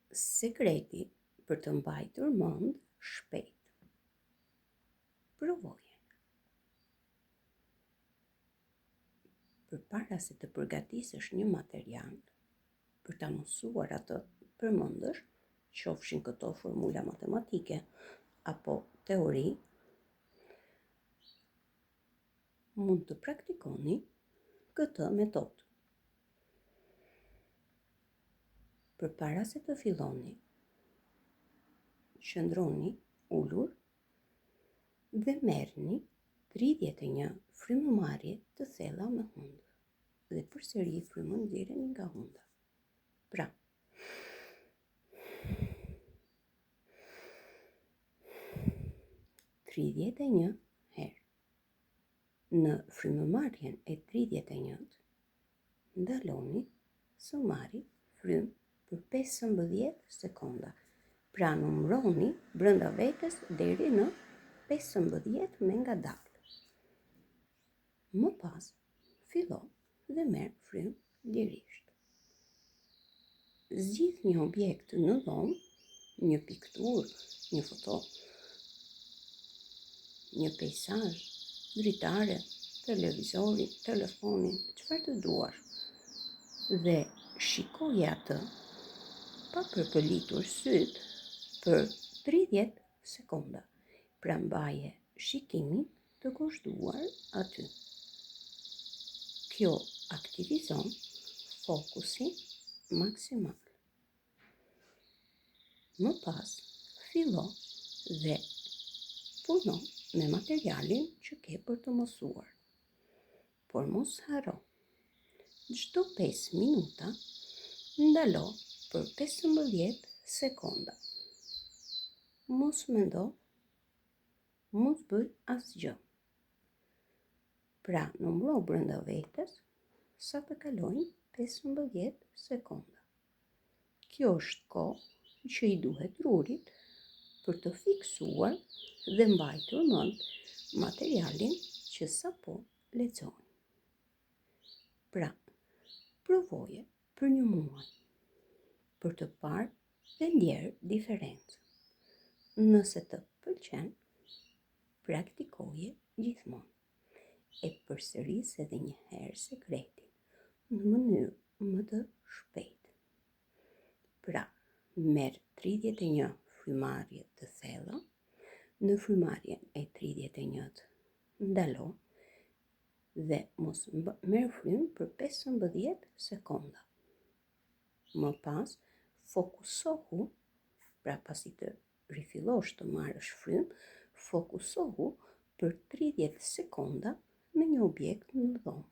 Sekreti për të mbajtur mend shpejt. Provoje. Përpara se të përgatisësh një material, për ta mësuar atë përmendësh, qofshin këto formula matematike apo teori, mund të praktikoni këtë metodë. Përpara se të filloni, qëndroni ulur dhe merrni 31 frymëmarrje të thella me hunda dhe përsëri frymën nxjerreni nga hunda. Pra, tridhjetë e një herë. Në frymëmarrjen e 31-t, ndaloni së mari frymë për 15 sekonda. Pra numëroni brenda vetes deri në 15 me ngadalë. Më pas, fillo dhe merr frymë lirisht. Zgjidh një objekt në dhomë, një pikturë, një foto, një peizazh, dritare, televizorin, telefonin, çfarë të duash, dhe shikoje atë pa përpëlitur syt për 30 sekonda. Pra mbaje shikimin të kushtuar aty. Kjo aktivizon fokusin maksimal. Më pas, fillo dhe puno me materialin që ke për të mësuar. Por mos haro, çdo 5 minuta ndalo për 15 sekonda. Mos mendo, mos bëj asgjë. Pra, numëro brenda vetes sa të kalojnë 15 sekonda. Kjo është kohë që i duhet trurit për të fiksuar dhe mbajtur mend materialin që sapo lexoni. Pra, provoje për një muaj për të parë dhe ndjerë diferencën. Nëse të pëlqen, praktikoje gjithmonë. E përsëris edhe një herë sekretin në mënyrë më të shpejtë. Pra, merr 31 frymarrje të thella, në frymarrjen e 31-t ndalo dhe mos merr frymë për 15 sekonda. Më pas, fokusohu, pra pasi të rifillosh të marrësh frymë, fokusohu për 30 sekonda në një objekt në dhomë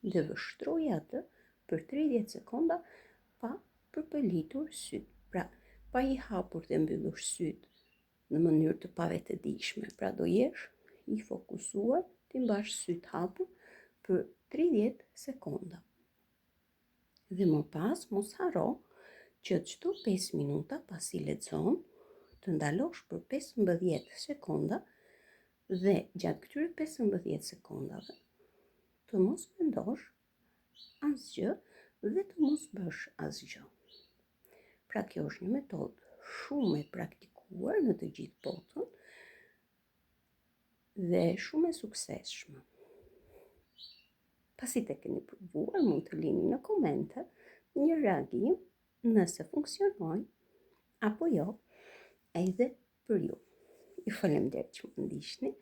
dhe vështroje atë për 30 sekonda pa përpëlitur syt. Pra, pa i hapur dhe mbyllur syt në mënyrë të pavetëdijshme. Pra, do jesh i fokusuar të mbash syt hapur për 30 sekonda. Dhe më pas, mos haro që çdo 5 minuta pasi lexon, të ndalosh për 15 sekonda dhe gjatë këtyre 15 sekondave të mos mendosh asgjë dhe të mos bësh asgjë. Pra, kjo është një metodë shumë e praktikuar në të gjithë botën dhe shumë e suksesshme. Pasi të keni provuar, mund të lini në komente një reagim nëse funksionojnë apo jo, edhe për ju. Ju faleminderit që më ndiqni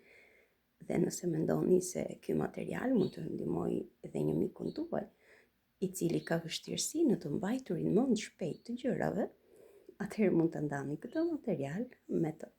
dhe nëse mendoni se ky material mund të ndihmojë edhe një mikun tuaj, i cili ka vështirësi në të mbajturin mend shpejt të gjërave, atëherë mund të ndani këtë material me të.